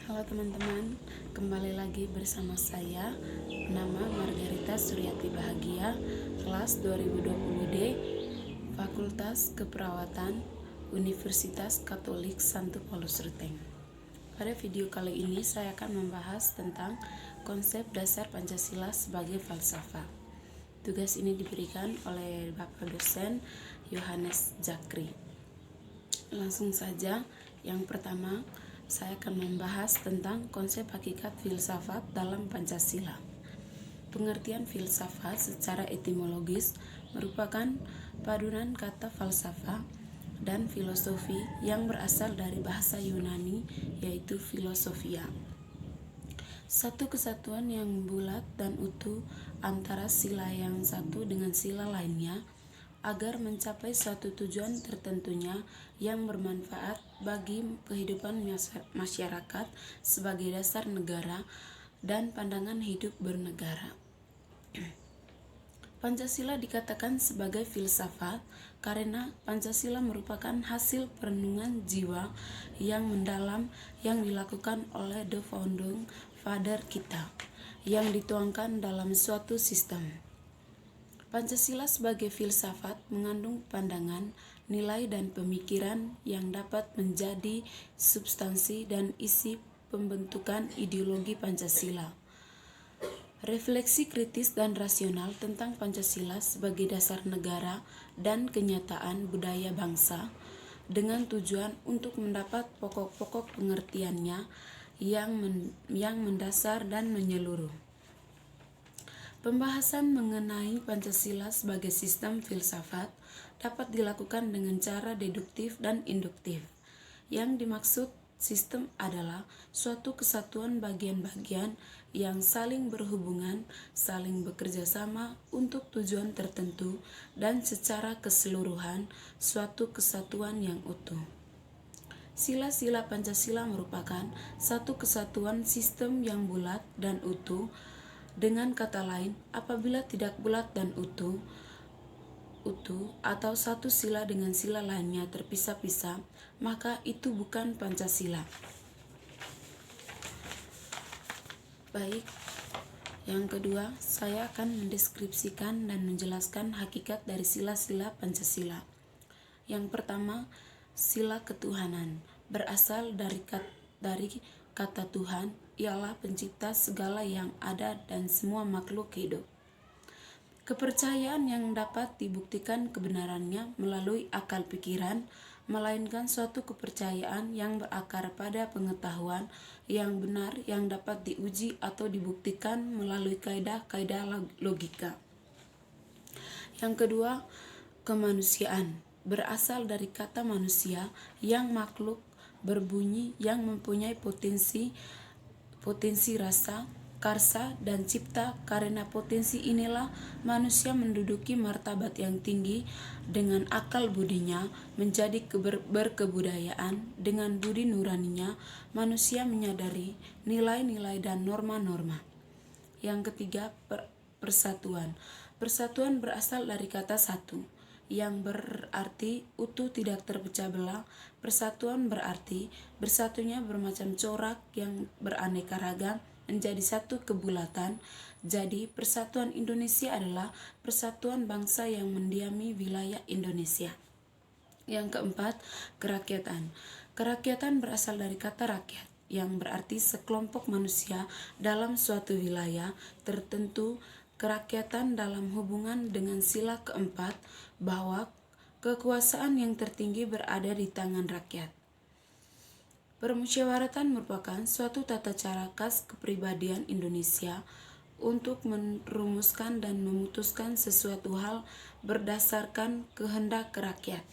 Halo teman-teman, kembali lagi bersama saya. Nama Margarita Suryati Bahagia, kelas 2020D, Fakultas Keperawatan, Universitas Katolik Santo Paulus Ruteng. Pada video kali ini saya akan membahas tentang konsep dasar Pancasila sebagai falsafah. Tugas ini diberikan oleh Bapak dosen Yohanes Zakri. Langsung saja, yang pertama saya akan membahas tentang konsep hakikat filsafat dalam Pancasila. Pengertian filsafat secara etimologis merupakan paduan kata falsafah dan filosofi yang berasal dari bahasa Yunani, yaitu filosofia. Satu kesatuan yang bulat dan utuh antara sila yang satu dengan sila lainnya agar mencapai suatu tujuan tertentunya yang bermanfaat bagi kehidupan masyarakat sebagai dasar negara dan pandangan hidup bernegara. Pancasila dikatakan sebagai filsafat karena Pancasila merupakan hasil perenungan jiwa yang mendalam yang dilakukan oleh the founding father kita, yang dituangkan dalam suatu sistem. Pancasila sebagai filsafat mengandung pandangan, nilai dan pemikiran yang dapat menjadi substansi dan isi pembentukan ideologi Pancasila. Refleksi kritis dan rasional tentang Pancasila sebagai dasar negara dan kenyataan budaya bangsa dengan tujuan untuk mendapat pokok-pokok pengertiannya yang mendasar dan menyeluruh. Pembahasan mengenai Pancasila sebagai sistem filsafat dapat dilakukan dengan cara deduktif dan induktif. Yang dimaksud sistem adalah suatu kesatuan bagian-bagian yang saling berhubungan, saling bekerja sama untuk tujuan tertentu, dan secara keseluruhan suatu kesatuan yang utuh. Sila-sila Pancasila merupakan satu kesatuan sistem yang bulat dan utuh. Dengan kata lain, apabila tidak bulat dan utuh atau satu sila dengan sila lainnya terpisah-pisah, maka itu bukan Pancasila. Baik, yang kedua, saya akan mendeskripsikan dan menjelaskan hakikat dari sila-sila Pancasila. Yang pertama, sila ketuhanan berasal dari kata Tuhan, ialah pencipta segala yang ada dan semua makhluk hidup. Kepercayaan yang dapat dibuktikan kebenarannya melalui akal pikiran, melainkan suatu kepercayaan yang berakar pada pengetahuan yang benar yang dapat diuji atau dibuktikan melalui kaidah-kaidah logika. Yang kedua, kemanusiaan berasal dari kata manusia yang makhluk berbunyi yang mempunyai potensi rasa, karsa, dan cipta. Karena potensi inilah manusia menduduki martabat yang tinggi dengan akal budinya menjadi berkebudayaan. Dengan budi nuraninya manusia menyadari nilai-nilai dan norma-norma. Yang ketiga, persatuan. Persatuan berasal dari kata satu, yang berarti utuh tidak terpecah belah. Persatuan berarti bersatunya bermacam corak yang beraneka ragam menjadi satu kebulatan. Jadi persatuan Indonesia adalah persatuan bangsa yang mendiami wilayah Indonesia. Yang keempat, kerakyatan. Kerakyatan berasal dari kata rakyat, yang berarti sekelompok manusia dalam suatu wilayah tertentu. Kerakyatan dalam hubungan dengan sila keempat, bahwa kekuasaan yang tertinggi berada di tangan rakyat. Permusyawaratan merupakan suatu tata cara khas kepribadian Indonesia untuk merumuskan dan memutuskan sesuatu hal berdasarkan kehendak rakyat.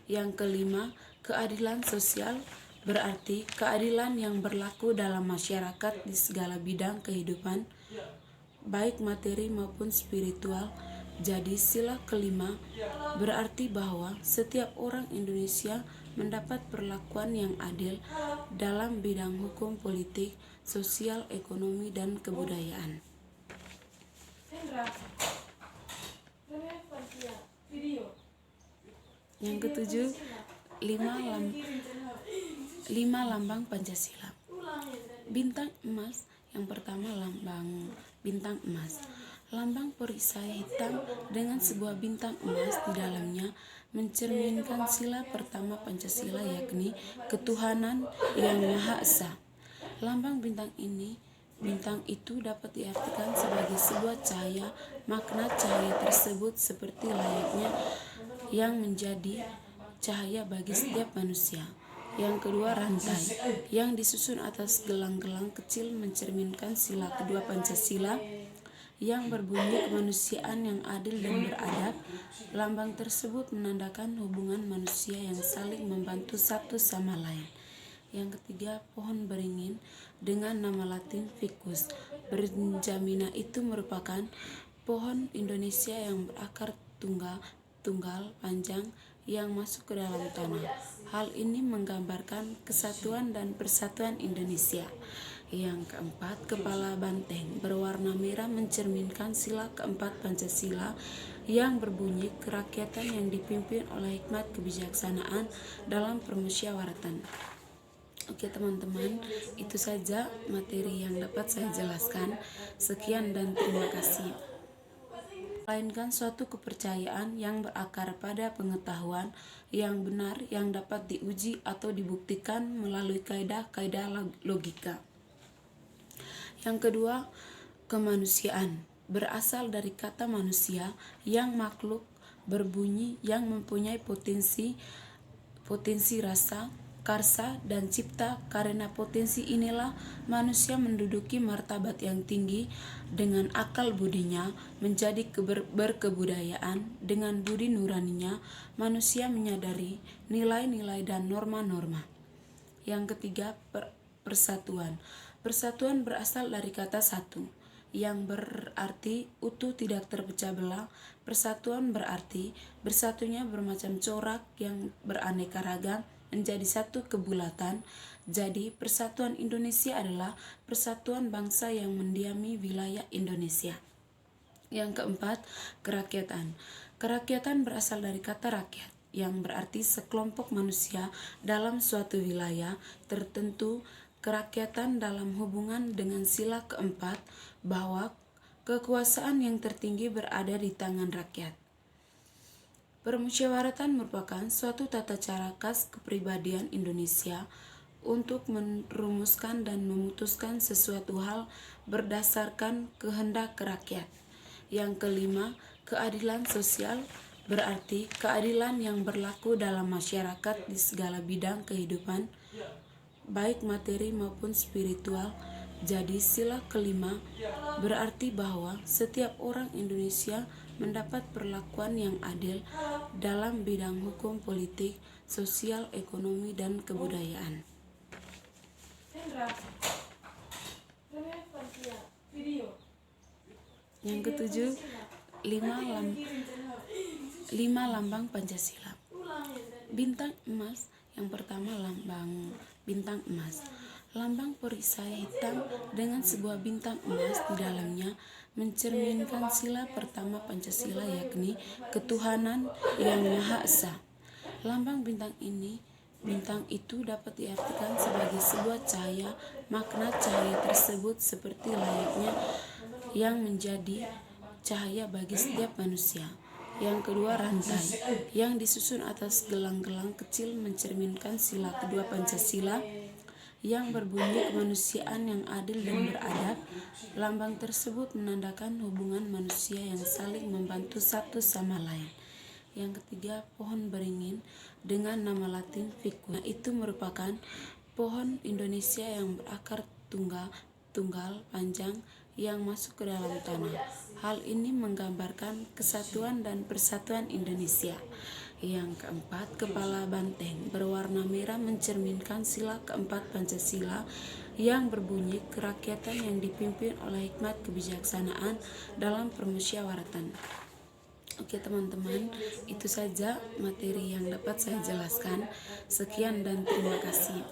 Yang kelima, keadilan sosial berarti keadilan yang berlaku dalam masyarakat di segala bidang kehidupan, baik materi maupun spiritual. Jadi sila kelima berarti bahwa setiap orang Indonesia mendapat perlakuan yang adil dalam bidang hukum, politik, sosial, ekonomi, dan kebudayaan. Yang ketujuh, 5 lambang Pancasila. Bintang emas yang pertama, lambang bintang emas. Lambang perisai hitam dengan sebuah bintang emas di dalamnya mencerminkan sila pertama Pancasila, yakni ketuhanan yang Maha Esa. Lambang bintang itu dapat diartikan sebagai sebuah cahaya. Makna cahaya tersebut seperti layaknya yang menjadi cahaya bagi setiap manusia. Yang kedua, rantai yang disusun atas gelang-gelang kecil mencerminkan sila kedua Pancasila yang berbunyi kemanusiaan yang adil dan beradab. Lambang tersebut menandakan hubungan manusia yang saling membantu satu sama lain. Yang ketiga, pohon beringin dengan nama latin Ficus berjamina itu merupakan pohon Indonesia yang berakar tunggal panjang yang masuk ke dalam tanah. Hal ini menggambarkan kesatuan dan persatuan Indonesia. Yang keempat, kepala banteng berwarna merah mencerminkan sila keempat Pancasila yang berbunyi kerakyatan yang dipimpin oleh hikmat kebijaksanaan dalam permusyawaratan. Oke teman-teman, itu saja materi yang dapat saya jelaskan. Sekian dan terima kasih. Melainkan suatu kepercayaan yang berakar pada pengetahuan yang benar yang dapat diuji atau dibuktikan melalui kaidah-kaidah logika. Yang kedua, kemanusiaan berasal dari kata manusia yang makhluk berbunyi yang mempunyai potensi rasa, karsa, dan cipta. Karena potensi inilah manusia menduduki martabat yang tinggi. Dengan akal budinya menjadi berkebudayaan. Dengan budi nuraninya manusia menyadari nilai-nilai dan norma-norma. Yang ketiga, persatuan. Persatuan berasal dari kata satu yang berarti utuh tidak terpecah belah. Persatuan berarti bersatunya bermacam corak yang beraneka ragam menjadi satu kebulatan. Jadi persatuan Indonesia adalah persatuan bangsa yang mendiami wilayah Indonesia. Yang keempat, kerakyatan. Kerakyatan berasal dari kata rakyat yang berarti sekelompok manusia dalam suatu wilayah tertentu. Kerakyatan dalam hubungan dengan sila keempat bahwa kekuasaan yang tertinggi berada di tangan rakyat. Permusyawaratan merupakan suatu tata cara khas kepribadian Indonesia untuk merumuskan dan memutuskan sesuatu hal berdasarkan kehendak rakyat. Yang kelima, keadilan sosial berarti keadilan yang berlaku dalam masyarakat di segala bidang kehidupan, baik materi maupun spiritual. Jadi sila kelima berarti bahwa setiap orang Indonesia mendapat perlakuan yang adil dalam bidang hukum, politik, sosial, ekonomi, dan kebudayaan. Yang ketujuh, lima lambang Pancasila. Bintang emas yang pertama, lambang bintang emas. Lambang perisai hitam dengan sebuah bintang emas di dalamnya mencerminkan sila pertama Pancasila, yakni ketuhanan yang Maha Esa. Lambang bintang itu dapat diartikan sebagai sebuah cahaya. Makna cahaya tersebut seperti layaknya yang menjadi cahaya bagi setiap manusia. Yang kedua, rantai yang disusun atas gelang-gelang kecil mencerminkan sila kedua Pancasila yang berbunyi kemanusiaan yang adil dan beradab. Lambang tersebut menandakan hubungan manusia yang saling membantu satu sama lain. Yang ketiga, pohon beringin dengan nama latin Ficus itu merupakan pohon Indonesia yang berakar tunggal panjang yang masuk ke dalam tanah. Hal ini menggambarkan kesatuan dan persatuan Indonesia. Yang keempat, kepala banteng berwarna merah mencerminkan sila keempat Pancasila yang berbunyi kerakyatan yang dipimpin oleh hikmat kebijaksanaan dalam permusyawaratan. Oke teman-teman, itu saja materi yang dapat saya jelaskan. Sekian dan terima kasih.